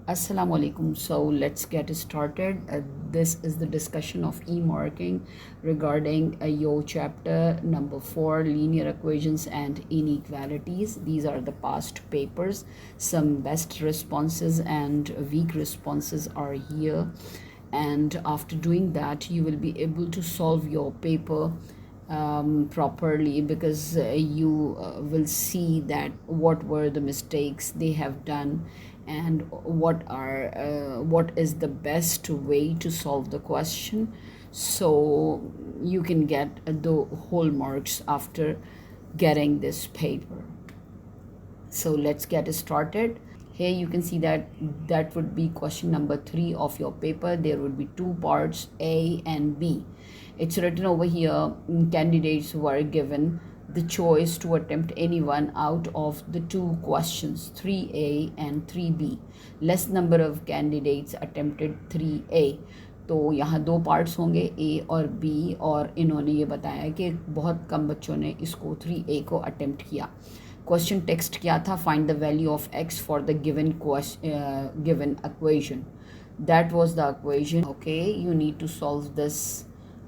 Assalamu alaikum. So let's get started. This is the discussion of e-marking regarding your chapter number 4, linear equations and inequalities. These are the past papers. Some best responses and weak responses are here, and after doing that you will be able to solve your paper properly, because you will see that what were the mistakes they have done and what is the best way to solve the question, so you can get the whole marks after getting this paper. So let's get started. Here you can see that would be question number 3 of your paper. There would be two parts, A and B. It's written over here, candidates were given the choice to attempt any one out of the two questions, 3A and 3B. Less number of candidates attempted 3A. तो यहाँ दो parts होंगे, ए और B, और इन्होंने ये बताया कि बहुत कम बच्चों ने इसको 3A को अटेम्प्ट किया. क्वेश्चन टेक्स्ट क्या था? Find the value of x for the given equation. That was the equation. Okay, you need to solve this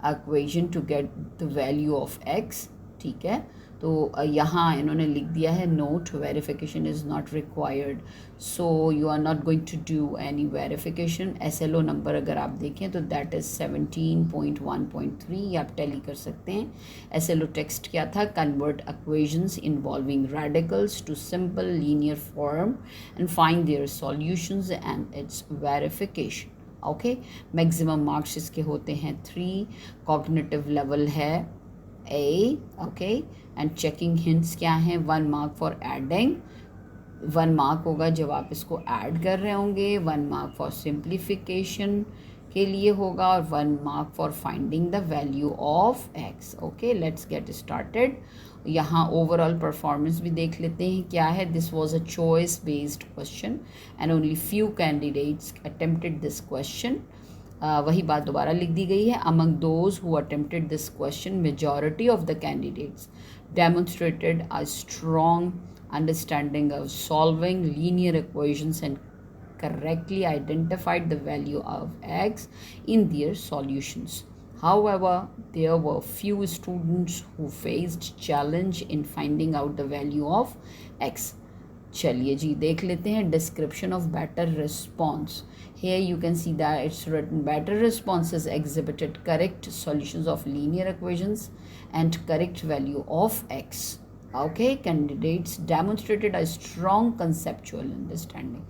equation to get the value of x. ठीक है, तो यहाँ इन्होंने लिख दिया है note, verification is not required, so you are not going to do any verification. SLO number अगर आप देखें तो दैट इज़ 17.1.3, ये आप टैली कर सकते हैं. SLO टेक्स्ट क्या था? Convert equations involving radicals to simple linear form and find their solutions and its verification. Okay, maximum marks इसके होते हैं 3. कॉग्निटिव लेवल है A. Okay, and checking hints क्या हैं? 1 मार्क फॉर एडिंग, 1 मार्क होगा जब आप इसको ऐड कर रहे होंगे, 1 मार्क फॉर सिंप्लीफिकेशन के लिए होगा, और 1 mark for finding the value of x. Okay, let's get started. यहाँ ओवरऑल परफॉर्मेंस भी देख लेते हैं क्या है. This was a choice based question and only few candidates attempted this question. वही बात दोबारा लिख दी गई है. Among those who attempted this question, majority of the candidates demonstrated a strong understanding of solving linear equations and correctly identified the value of x in their solutions. However, there were few students who faced challenge in finding out the value of x. चलिए जी देख लेते हैं description of better response. Here you can see that it's written better responses exhibited correct solutions of linear equations and correct value of x. Okay, candidates demonstrated a strong conceptual understanding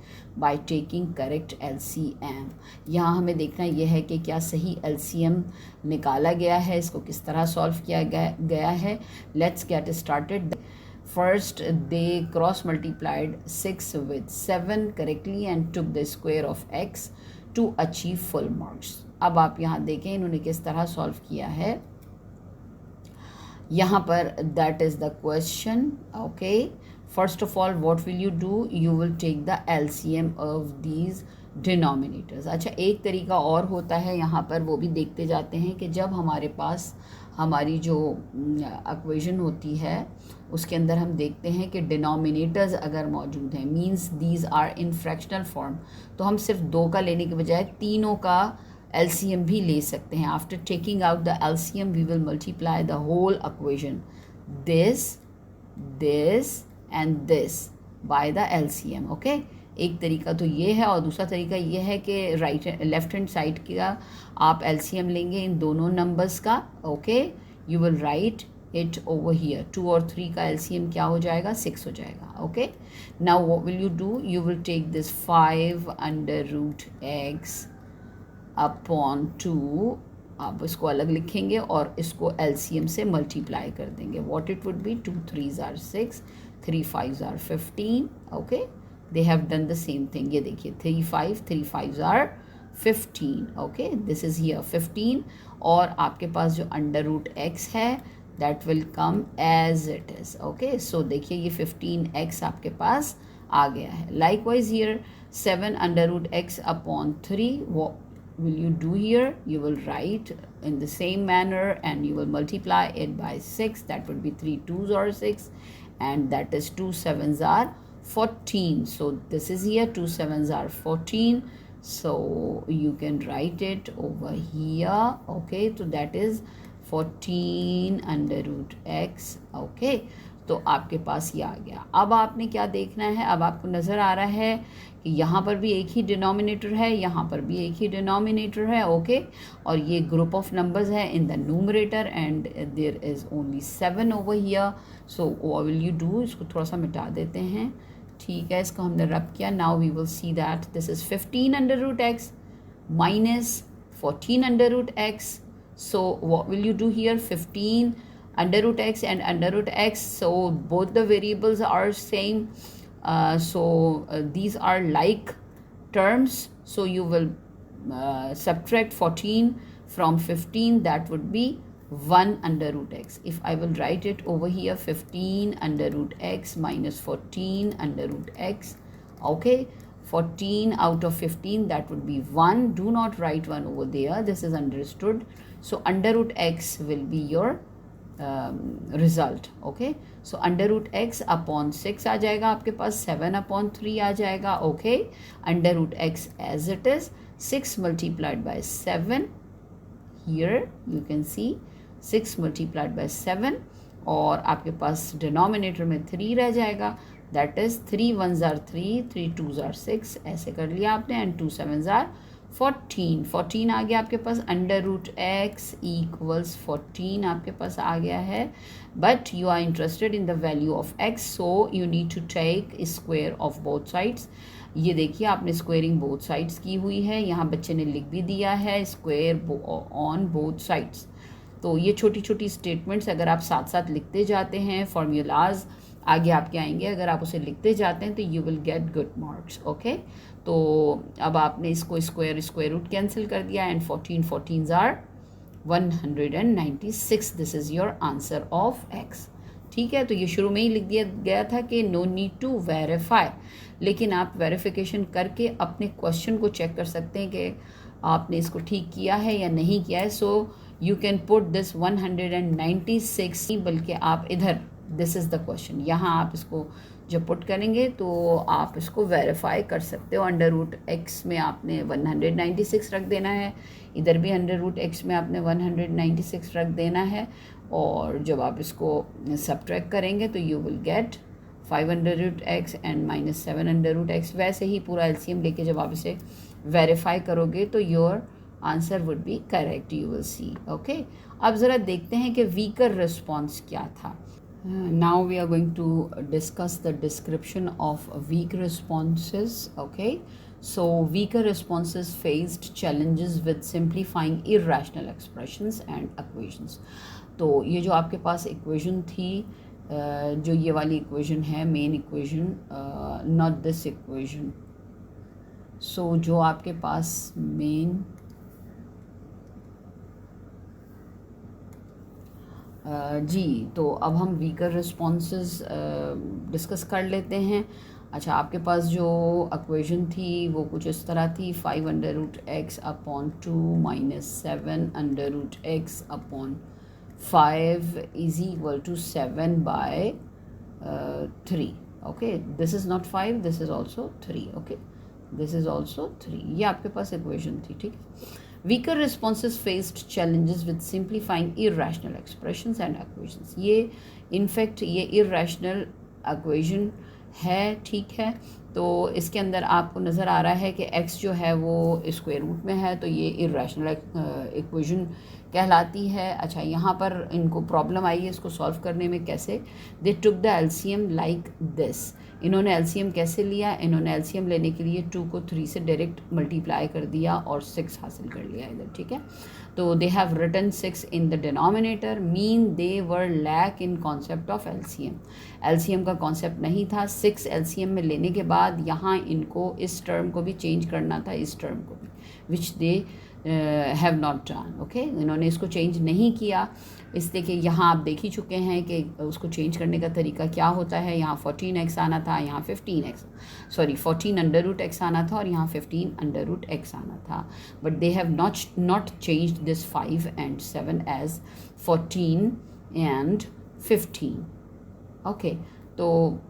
by taking correct LCM. यहाँ हमें देखना यह है कि क्या सही LCM निकाला गया है, इसको किस तरह सॉल्व किया गया है. Let's get started. First, they cross multiplied 6 with 7 correctly and took the square of x to achieve full marks. अब आप यहाँ देखें इन्होंने किस तरह सॉल्व किया है. यहाँ पर that is the question. Okay, first of all what will you do? You will take the LCM of these denominators. अच्छा, एक तरीका और होता है यहाँ पर, वो भी देखते जाते हैं कि जब हमारे पास हमारी जो इक्वेशन होती है उसके अंदर हम देखते हैं कि डिनोमिनेटर्स अगर मौजूद हैं, means these are in fractional form, तो हम सिर्फ 2 का लेने के बजाय तीनों का LCM भी ले सकते हैं. After taking out the LCM we will multiply the whole equation, this and this by the LCM. Okay, एक तरीका तो ये है, और दूसरा तरीका ये है कि लेफ्ट हैंड साइड का आप LCM लेंगे इन दोनों नंबर्स का. Okay, you will write it over here. 2 और 3 का LCM क्या हो जाएगा? 6 हो जाएगा. Okay, now what will you do? You will take this 5 under root x upon 2, आप इसको अलग लिखेंगे और इसको LCM से मल्टीप्लाई कर देंगे. What it would be? 2 3s are 6, 3 5s are 15. Okay, they have done the same thing. ये देखिए 3 5s are 15. okay, this is here 15, और आपके पास जो अंडर रूट x है that will come as it is. okay, so देखिए ये 15x आपके पास आ गया है. likewise here 7 under root x upon 3, what will you do here? You will write in the same manner and you will multiply it by 6. That would be 3 2s are 6, and that is 2 7s are 14. So this is here, 2 sevens are 14. So you can write it over here. Okay, so that is 14 under root x. Okay, तो आपके पास ये आ गया. अब आपने क्या देखना है, अब आपको नज़र आ रहा है कि यहाँ पर भी एक ही डिनोमिनेटर है, यहाँ पर भी एक ही डिनोमिनेटर है. ओके, और ये ग्रुप ऑफ नंबर्स है in the numerator and there is only 7 over here. So what will you do, इसको थोड़ा सा मिटा देते हैं. ठीक है, इसको हमने रब किया. Now we will see that this is 15 under root x minus 14 under root x. So what will you do here, 15 under root x and under root x, so both the variables are same, these are like terms, so you will subtract 14 from 15, that would be 1 under root x. If I will write it over here, 15 under root x minus 14 under root x. Okay, 14 out of 15, that would be 1. Do not write 1 over there, this is understood. So under root x will be your result. Okay, so under root x upon 6 आ जाएगा आपके पास, 7 upon 3 आ जाएगा. Okay, under root x as it is, 6 multiplied by 7, here you can see 6 multiplied by 7, और आपके पास denominator में 3 रह जाएगा. That is 3 1s are 3, 3 2s are 6, ऐसे कर लिया आपने, एंड 2 7s are 14. 14 आ गया आपके पास. अंडर रूट एक्स इक्वल्स 14 आपके पास आ गया है. But you are interested in the value of x, so you need to take square of both sides. ये देखिए आपने स्क्वेयरिंग बोथ साइड्स की हुई है, यहाँ बच्चे ने लिख भी दिया है स्क्वायर ऑन बोथ साइड्स. तो ये छोटी छोटी स्टेटमेंट्स अगर आप साथ साथ लिखते जाते हैं, फॉर्मूलाज आगे आपके आएंगे, अगर आप उसे लिखते जाते हैं तो you will gate good marks. Okay, तो अब आपने इसको स्क्वायर रूट कैंसिल कर दिया, and 14 14s are 196. This is your answer of x. ठीक है, तो ये शुरू में ही लिख दिया गया था कि नो नीड टू वेरीफाई, लेकिन आप वेरिफिकेशन करके अपने क्वेश्चन को चेक कर सकते हैं कि आपने इसको ठीक किया है या नहीं किया है. So you can put this 196, बल्कि आप इधर, दिस इज़ द क्वेश्चन, यहाँ आप इसको जब पुट करेंगे तो आप इसको वेरीफाई कर सकते हो. अंडर रूट एक्स में आपने 196 रख देना है, इधर भी अंडर रूट एक्स में आपने 196 रख देना है, और जब आप इसको सब्ट्रैक्ट करेंगे तो you will get 5 under root x and minus 7 under root x. वैसे ही पूरा एलसीएम लेके जब आप इसे वेरीफाई करोगे तो your answer would be correct, you will see. Okay, अब ज़रा देखते हैं कि वीकर रिस्पॉन्स क्या था. Now we are going to discuss the description of weak responses. Okay, so weaker responses faced challenges with simplifying irrational expressions and equations. तो ये जो आपके पास इक्वेशन थी, जो ये वाली इक्वेशन है, main equation, not this equation. So जो आपके पास मेन जी, तो अब हम वीकर रिस्पॉन्सेस डिस्कस कर लेते हैं. अच्छा, आपके पास जो इक्वेशन थी वो कुछ इस तरह थी, 5 under root x upon 2 minus 7 under root x upon 5 is equal to 7 by 3. Okay, this is not 5, this is also 3. Okay, this is also 3. ये आपके पास इक्वेशन थी. ठीक है, weaker responses faced challenges with simplifying irrational expressions and equations. ये in fact ये irrational equation है. ठीक है, तो इसके अंदर आपको नज़र आ रहा है कि x जो है वो स्क्वायर रूट में है, तो ये irrational equation कहलाती है. अच्छा, यहाँ पर इनको प्रॉब्लम आई है इसको सॉल्व करने में. कैसे? They took the LCM like this. इन्होंने एलसीएम कैसे लिया? इन्होंने एलसीएम लेने के लिए 2 को 3 से डायरेक्ट मल्टीप्लाई कर दिया और 6 हासिल कर लिया इधर. ठीक है, तो they have written 6 in the denominator, mean they were lack in concept of LCM. LCM का कॉन्सेप्ट नहीं था. 6 एलसीएम में लेने के बाद यहाँ इनको इस टर्म को भी चेंज करना था, इस टर्म को भी, which they have not done. Okay, इन्होंने इसको चेंज नहीं किया. इसलिए कि यहाँ आप देख ही चुके हैं कि उसको चेंज करने का तरीका क्या होता है. यहाँ 14x आना था, यहाँ 14 अंडर रूट एक्स आना था, और यहाँ 15 अंडर रूट एक्स आना था. But they have not change this 5 and 7 as 14 and 15. Okay, तो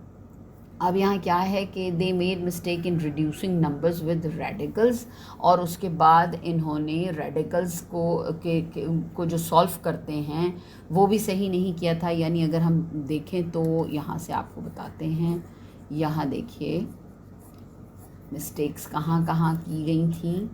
अब यहाँ क्या है कि they made mistake in reducing numbers with radicals, और उसके बाद इन्होंने रेडिकल्स को जो सॉल्व करते हैं वो भी सही नहीं किया था। यानी अगर हम देखें तो यहाँ से आपको बताते हैं, यहाँ देखिए मिस्टेक्स कहाँ कहाँ की गई थी।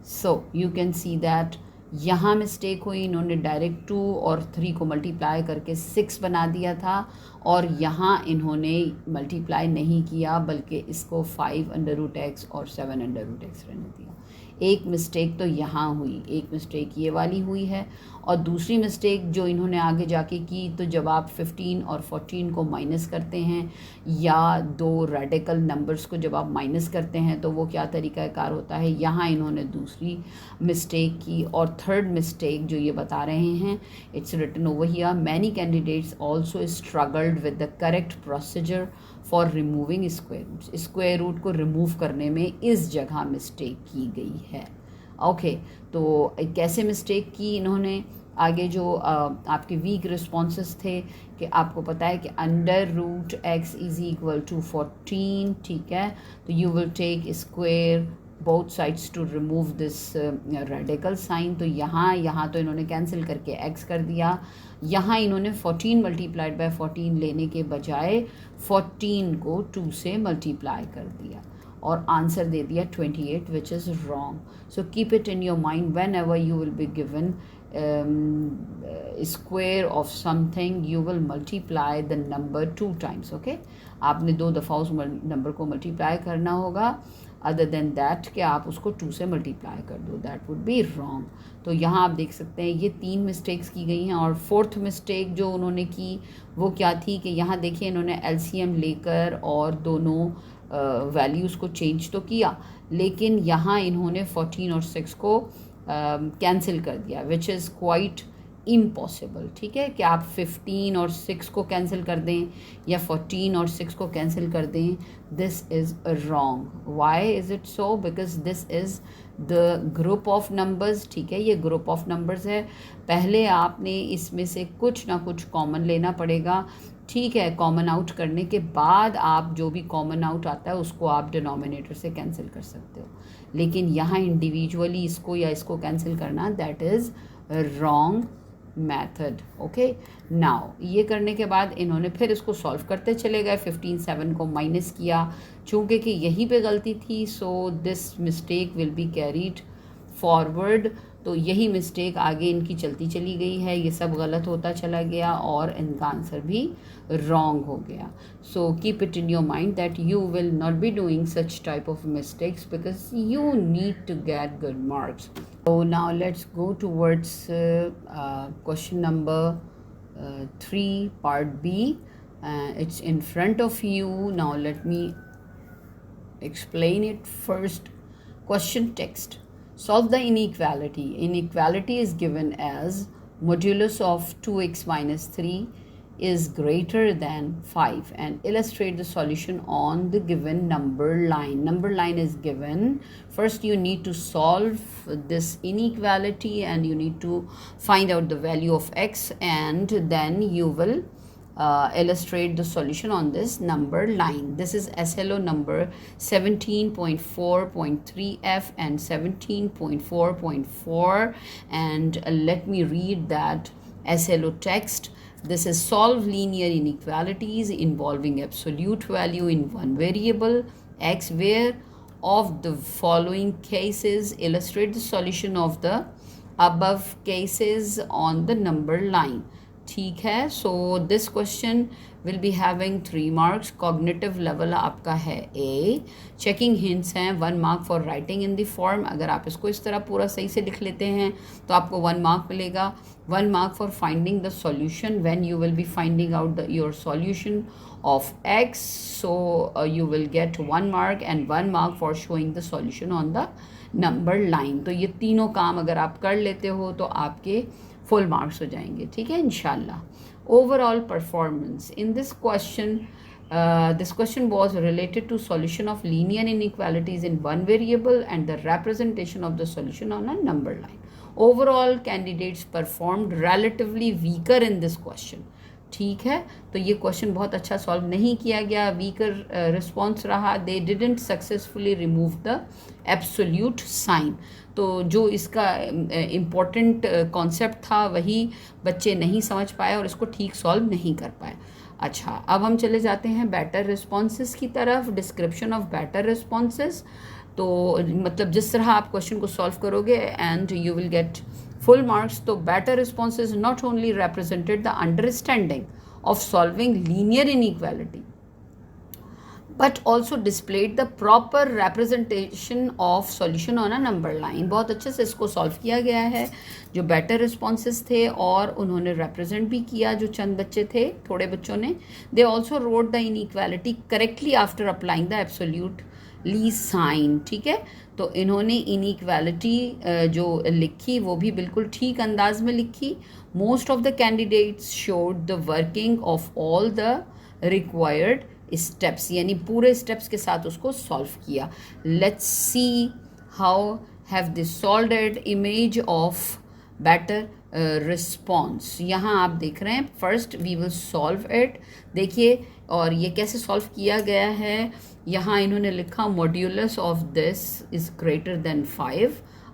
So you can see that यहाँ मिस्टेक हुई, इन्होंने डायरेक्ट 2 और 3 को मल्टीप्लाई करके 6 बना दिया था, और यहाँ इन्होंने मल्टीप्लाई नहीं किया बल्कि इसको 5√x और 7√x रहने दिया। एक मिस्टेक तो यहाँ हुई, एक मिस्टेक ये वाली हुई है, और दूसरी मिस्टेक जो इन्होंने आगे जाके की, तो जब आप 15 और 14 को माइनस करते हैं या दो रेडिकल नंबर्स को जब आप माइनस करते हैं तो वो क्या तरीक़ाकार होता है, यहाँ इन्होंने दूसरी मिस्टेक की। और थर्ड मिस्टेक जो ये बता रहे हैं, it's written over here, many candidates also struggled with the correct procedure for removing square root. Square root को रिमूव करने में इस जगह मिस्टेक की गई है। ओके, तो कैसे मिस्टेक की इन्होंने, आगे जो आपके वीक रिस्पॉन्सेस थे कि आपको पता है कि √x इज़ इक्वल टू 14, ठीक है, तो you will take square both sides to remove this radical sign. तो यहाँ तो इन्होंने कैंसिल करके x कर दिया, यहाँ इन्होंने 14 मल्टीप्लाइड बाय 14 लेने के बजाय 14 को 2 से मल्टीप्लाई कर दिया और आंसर दे दिया 28, विच is wrong. So keep it in your mind when ever you will be given square of something, you will multiply the number 2 times. Okay, आपने 2 दफ़ा उस नंबर को मल्टीप्लाई करना होगा, अदर देन दैट कि आप उसको 2 से मल्टीप्लाई कर दो, दैट वुड बी रॉन्ग। तो यहाँ आप देख सकते हैं ये 3 मिस्टेक्स की गई हैं। और फोर्थ मिस्टेक जो उन्होंने की वो क्या थी कि यहाँ देखिए इन्होंने एलसीएम लेकर और दोनों वैल्यूज़ को चेंज तो किया, लेकिन यहाँ इन्होंने 14 और 6 को कैंसिल कर दिया, विच इज़ क्वाइट इम्पॉसिबल। ठीक है, कि आप 15 और 6 को कैंसिल कर दें या 14 और 6 को कैंसिल कर दें, this is wrong. Why is it so? Because this is the group of numbers. ठीक है, ये ग्रुप ऑफ नंबर्स है, पहले आपने इसमें से कुछ ना कुछ कॉमन लेना पड़ेगा। ठीक है, कॉमन आउट करने के बाद आप जो भी कॉमन आउट आता है उसको आप डिनोमिनेटर से कैंसिल कर सकते हो, लेकिन यहाँ इंडिविजुअली इसको या इसको कैंसिल करना, that is wrong method. Okay, now ये करने के बाद इन्होंने फिर इसको सॉल्व करते चले गए, 15 7 को माइनस किया, चूँकि कि यहीं पे गलती थी, so this mistake will be carried forward. तो यही मिस्टेक आगे इनकी चलती चली गई है, ये सब गलत होता चला गया और इनका आंसर भी रॉन्ग हो गया। So keep it in your mind that you will not be doing such type of mistakes because you need to get good marks. So now let's go towards question number 3 part B. It's in front of you. Now let me explain it first. Question text. Solve the inequality. Inequality is given as modulus of 2x minus 3 is greater than 5 and illustrate the solution on the given number line. Number line is given. First you need to solve this inequality and you need to find out the value of x, and then you will illustrate the solution on this number line. This is SLO number 17.4.3F and 17.4.4, and let me read that SLO text. This is solve linear inequalities involving absolute value in one variable x, where of the following cases illustrate the solution of the above cases on the number line. ठीक है, so this question will be having 3 marks. Cognitive level आपका है A, checking hints हैं 1 mark for writing in the form. अगर आप इसको इस तरह पूरा सही से लिख लेते हैं तो आपको 1 मार्क मिलेगा। 1 mark for finding the solution when you will be finding out your solution of x, so you will gate 1 mark, and 1 mark for showing the solution on the number line. तो ये तीनों काम अगर आप कर लेते हो तो आपके फुल मार्क्स हो जाएंगे। ठीक है, इंशाल्लाह। Overall performance in this question was related to solution of linear inequalities in one variable and the representation of the solution on a number line. Overall, candidates performed relatively weaker in this question. ठीक है, तो ये question बहुत अच्छा solve नहीं किया गया, weaker response रहा, they didn't successfully remove the absolute sign. तो जो इसका इम्पोर्टेंट कॉन्सेप्ट था वही बच्चे नहीं समझ पाए और इसको ठीक सॉल्व नहीं कर पाए। अच्छा, अब हम चले जाते हैं बैटर रिस्पॉन्सेस की तरफ, डिस्क्रिप्शन ऑफ बैटर रिस्पॉन्सेस। तो मतलब जिस तरह आप क्वेश्चन को सॉल्व करोगे and you will gate full marks. तो better responses not only represented the understanding of solving linear inequality but also displayed the proper representation of solution on a number line. बहुत अच्छे से इसको solve किया गया है जो better responses थे, और उन्होंने represent भी किया जो चंद बच्चे थे, थोड़े बच्चों ने. They also wrote the inequality correctly after applying the absolute ली साइन. ठीक है, तो इन्होंने इनइक्वालिटी जो लिखी वो भी बिल्कुल ठीक अंदाज में लिखी. Most of the candidates showed the working of all the required steps, यानी पूरे स्टेप्स के साथ उसको सॉल्व किया. Let's see how have they solved it. Image of better response यहाँ आप देख रहे हैं. First we will solve it. देखिए, और ये कैसे सॉल्व किया गया है. यहाँ इन्होंने लिखा modulus of this is greater than 5.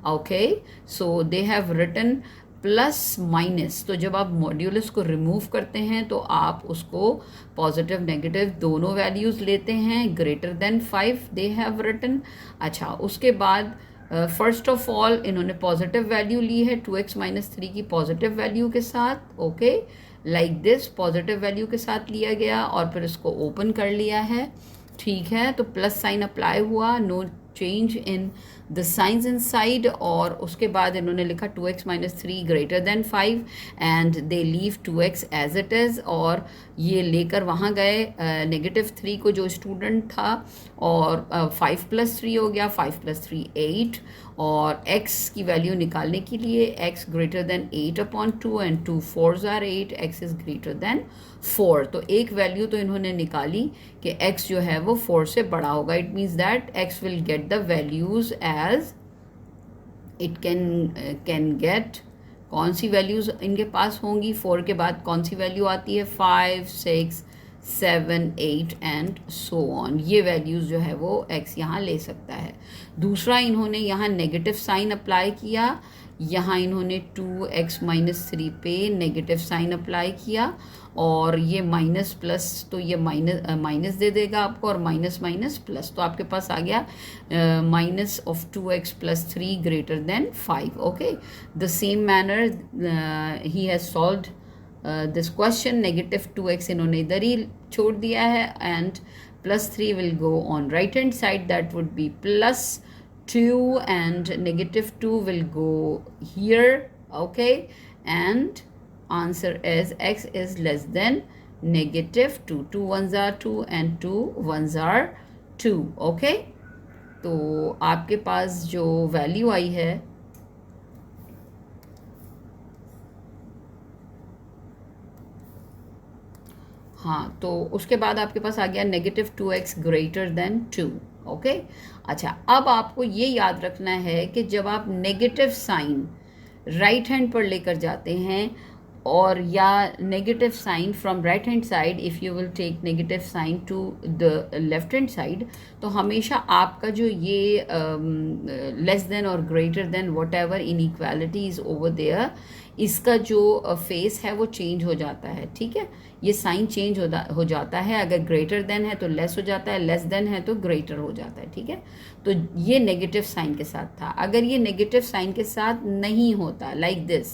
Okay, so they have written plus minus. तो जब आप मॉड्यूलस को रिमूव करते हैं तो आप उसको पॉजिटिव नेगेटिव दोनों वैल्यूज़ लेते हैं. Greater than 5 they have written. अच्छा, उसके बाद फर्स्ट ऑफ ऑल इन्होंने पॉजिटिव वैल्यू ली है 2x - 3 की पॉजिटिव वैल्यू के साथ. Okay, like this positive value के साथ लिया गया और फिर इसको ओपन कर लिया है. ठीक है, तो प्लस साइन अप्लाई हुआ, no change in the signs inside. और उसके बाद इन्होंने लिखा 2x - 3 greater than 5 and they leave 2x as it is. और ये लेकर वहाँ गए -3 को जो स्टूडेंट था, और 5 + 3 हो गया. 5 + 3 8. और x की वैल्यू निकालने के लिए x greater than 8/2 and 2 4s are 8, x is greater than 4. तो एक वैल्यू तो इन्होंने निकाली कि x जो है वो 4 से बड़ा होगा. It means that x will get the values as it can get. कौन सी वैल्यूज़ इनके पास होंगी, 4 के बाद कौन सी वैल्यू आती है, 5 6 7 8 एंड सो ऑन. ये वैल्यूज़ जो है वो x यहाँ ले सकता है. दूसरा इन्होंने यहाँ नेगेटिव साइन अप्लाई किया. यहाँ इन्होंने 2x - 3 पे नेगेटिव साइन अप्लाई किया, और ये माइनस प्लस, तो ये माइनस दे देगा आपको, और माइनस माइनस प्लस, तो आपके पास आ गया minus of 2x + 3 greater than 5. Okay, the same manner he has solved this question. Negative 2x इन्होंने इधर ही छोड़ दिया है, and +3 will go on right hand side, that would B +2, and -2 will go here. Okay, and answer is x is less than -2. 2 1s are 2 and 2 1s are 2. Okay, तो आपके पास जो value आई है हाँ, तो उसके बाद आपके पास आ गया -2x ग्रेटर देन 2. ओके, अच्छा, अब आपको ये याद रखना है कि जब आप नेगेटिव साइन राइट हैंड पर लेकर जाते हैं, और या negative sign from right hand side, if you will take negative sign to the left hand side, तो हमेशा आपका जो ये लेस देन और greater than whatever inequality is over there, इसका जो फेस है वो चेंज हो जाता है. ठीक है, ये साइन चेंज हो जाता है. अगर ग्रेटर देन है तो लेस हो जाता है, लेस देन है तो ग्रेटर हो जाता है. ठीक है, तो ये नेगेटिव साइन के साथ था. अगर ये नेगेटिव साइन के साथ नहीं होता, like this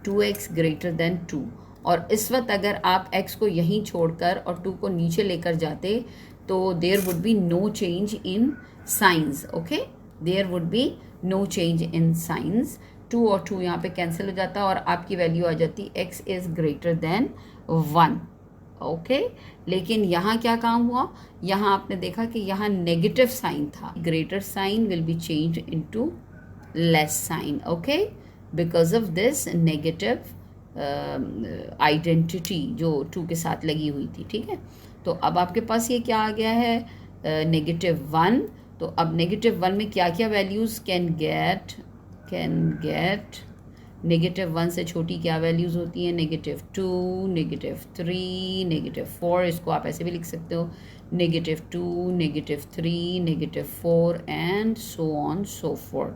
2x greater than 2, और इस वक्त अगर आप x को यहीं छोड़कर और 2 को नीचे लेकर जाते, तो there would be no change in signs. Okay, there would be no change in signs. 2 और 2 यहाँ पे कैंसिल हो जाता, और आपकी वैल्यू आ जाती x is greater then 1. Okay, लेकिन यहाँ क्या काम हुआ, यहाँ आपने देखा कि यहाँ नेगेटिव साइन था. Greater sign will be change into less sign. Okay, because of this negative identity जो 2 के साथ लगी हुई थी. ठीक है, तो अब आपके पास ये क्या आ गया है, -1. तो अब -1 में क्या क्या वैल्यूज़ कैन गेट -1 से छोटी क्या वैल्यूज़ होती हैं? -2, -3, -4, इसको आप ऐसे भी लिख सकते हो, -2, -3, -4 and so on so fourth.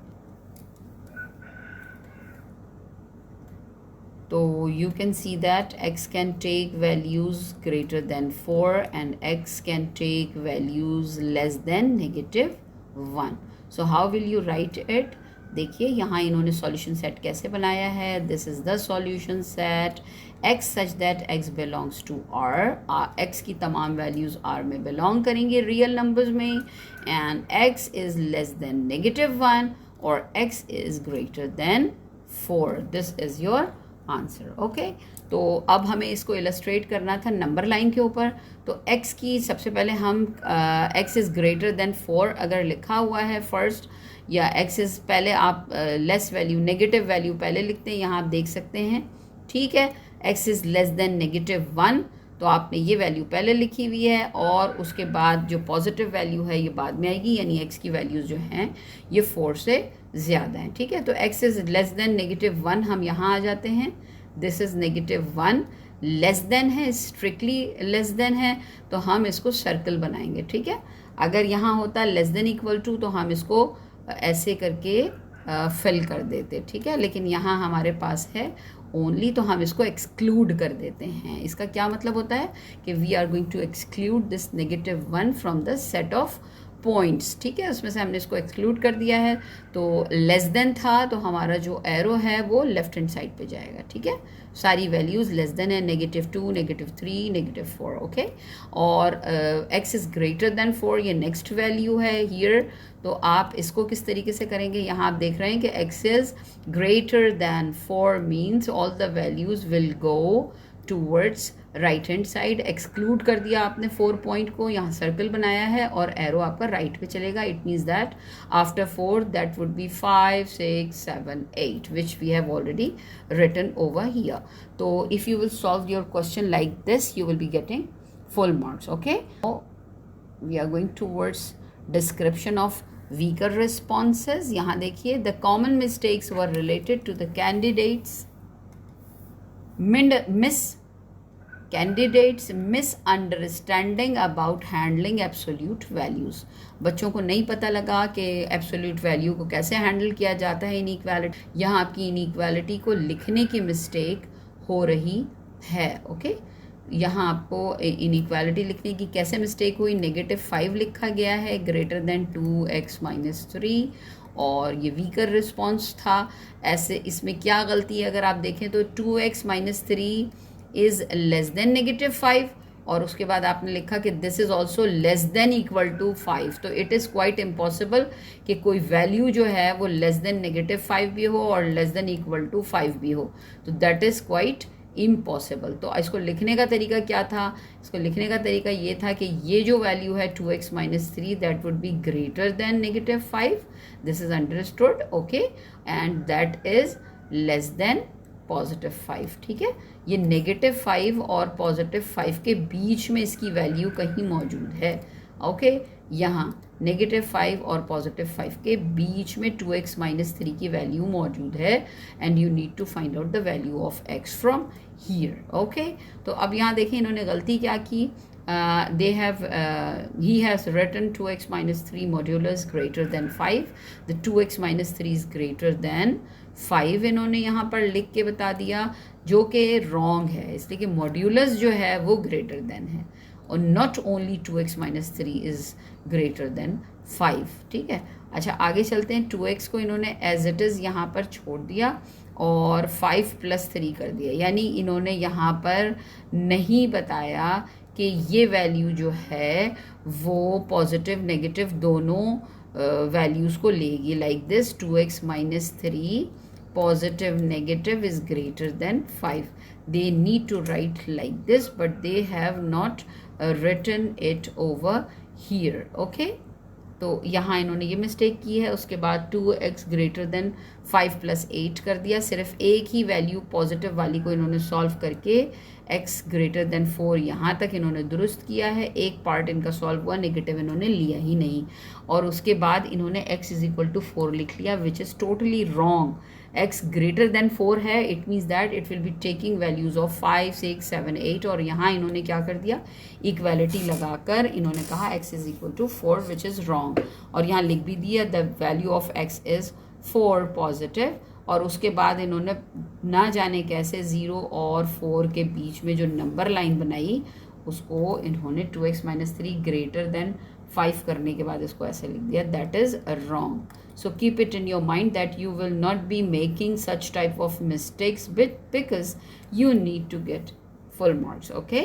So you can see that x can take values greater than 4 and x can take values less than -1. So how will you write it? देखिए यहाँ इन्होंने सॉल्यूशन सेट कैसे बनाया है. This is the solution set x such that x belongs to r. x की तमाम values r में belong करेंगे रियल नंबर्स में, and x is less than -1 और x is greater than 4. This is your answer. Okay, तो अब हमें इसको इलस्ट्रेट करना था नंबर लाइन के ऊपर. तो x की सबसे पहले हम x इज़ ग्रेटर देन 4 अगर लिखा हुआ है फर्स्ट, या x इज़ पहले आप लेस वैल्यू नेगेटिव वैल्यू पहले लिखते हैं, यहाँ आप देख सकते हैं. ठीक है, x इज़ लेस देन -1, तो आपने ये वैल्यू पहले लिखी हुई है, और उसके बाद जो पॉजिटिव वैल्यू है ये बाद में आएगी, यानी x की वैल्यूज़ जो हैं ये 4 से ज़्यादा हैं. ठीक है, तो x इज़ लेस देन -1 हम यहाँ आ जाते हैं. दिस इज़ -1, लेस देन है, स्ट्रिक्टली लेस देन है, तो हम इसको सर्कल बनाएंगे. ठीक है, अगर यहाँ होता लेस देन इक्वल टू तो हम इसको ऐसे करके फिल कर देते. ठीक है, लेकिन यहाँ हमारे पास है ओनली, तो हम इसको एक्सक्लूड कर देते हैं. इसका क्या मतलब होता है कि we are going to exclude this -1 from the set of points. ठीक है, उसमें से हमने इसको एक्सक्लूड कर दिया है. तो लेस देन था तो हमारा जो एरो है वो लेफ्ट हैंड साइड पे जाएगा. ठीक है, सारी वैल्यूज़ लेस देन है, -2, -3, -4. ओके, और x इज़ ग्रेटर देन 4, ये नेक्स्ट वैल्यू है हियर. तो आप इसको किस तरीके से करेंगे, यहाँ आप देख रहे हैं कि x is greater than 4 means all the values will go towards right hand side. Exclude कर दिया आपने 4 पॉइंट को, यहाँ सर्कल बनाया है और एरो आपका राइट पे चलेगा. It means that after 4 that would be 5, 6, 7, 8 which we have already written over here. तो if you will solve your question like this you will be getting full marks. Okay, we are going towards description of weaker responses. यहाँ देखिए, the common mistakes were related to the candidates misunderstanding about handling absolute values. बच्चों को नहीं पता लगा कि absolute value को कैसे हैंडल किया जाता है inequality. यहाँ आपकी inequality को लिखने की मिस्टेक हो रही है. ओके, यहाँ आपको इनइक्वालिटी लिखने की कैसे मिस्टेक हुई, -5 लिखा गया है ग्रेटर देन 2x - 3, और ये वीकर रिस्पॉन्स था. ऐसे इसमें क्या गलती है अगर आप देखें तो 2x - 3 इज़ लेस देन -5, और उसके बाद आपने लिखा कि this is also less than equal to 5. तो इट इज़ क्वाइट इम्पॉसिबल कि कोई वैल्यू जो है वो लेस देन -5 भी हो और लेस देन इक्वल टू 5 भी हो. तो दैट इज़ क्वाइट इम्पॉसिबल. तो इसको लिखने का तरीका क्या था, इसको लिखने का तरीका ये था कि ये जो वैल्यू है 2x - 3 that would be greater than -5. This is understood. Okay, and that is less than +5. ठीक है, ये -5 और +5 के बीच में इसकी वैल्यू कहीं मौजूद है. ओके, यहाँ -5 और +5 के बीच में 2x - 3 की वैल्यू मौजूद है, and you need to find out the value of x from here. Okay, तो अब यहाँ देखें इन्होंने गलती क्या की. he has written 2x - 3 modulus greater than 5. the 2x - 3 is greater than 5 इन्होंने यहाँ पर लिख के बता दिया, जो कि रॉन्ग है, इसलिए कि मॉड्यूलस जो है वो ग्रेटर देन है, और not only 2x - 3 is greater than 5. ठीक है, अच्छा आगे चलते हैं. 2x को इन्होंने एज इट इज़ यहाँ पर छोड़ दिया और 5 + 3 कर दिया, यानी इन्होंने यहाँ पर नहीं बताया कि ये वैल्यू जो है वो पॉजिटिव नेगेटिव दोनों वैल्यूज़ को लेगी. Like this 2x - 3 positive negative is greater than 5. They need to write like this, but they have not written it over here. Okay, तो यहाँ इन्होंने ये मिस्टेक की है. उसके बाद 2x greater than 5 + 8 कर दिया. सिर्फ एक ही वैल्यू पॉजिटिव वाली को इन्होंने सॉल्व करके एक्स ग्रेटर देन 4 यहाँ तक इन्होंने दुरुस्त किया है, एक पार्ट इनका सॉल्व हुआ, नेगेटिव इन्होंने लिया ही नहीं, और उसके बाद इन्होंने x इज इक्वल टू 4 लिख लिया, which is totally wrong. x greater than 4 है, it means that it will be taking values of 5, 6, 7, 8, और यहाँ इन्होंने क्या कर दिया, इक्वालिटी लगाकर इन्होंने कहा x is equal to 4, which is wrong, और यहाँ लिख भी दिया the value of x is 4 positive, और उसके बाद इन्होंने ना जाने कैसे 0 और 4 के बीच में जो नंबर लाइन बनाई उसको इन्होंने 2x माइनस 3 ग्रेटर देन 5 करने के बाद इसको ऐसे लिख दिया, that is wrong. So keep it in your mind that you will not be making such type of mistakes because you need to get full marks. Okay.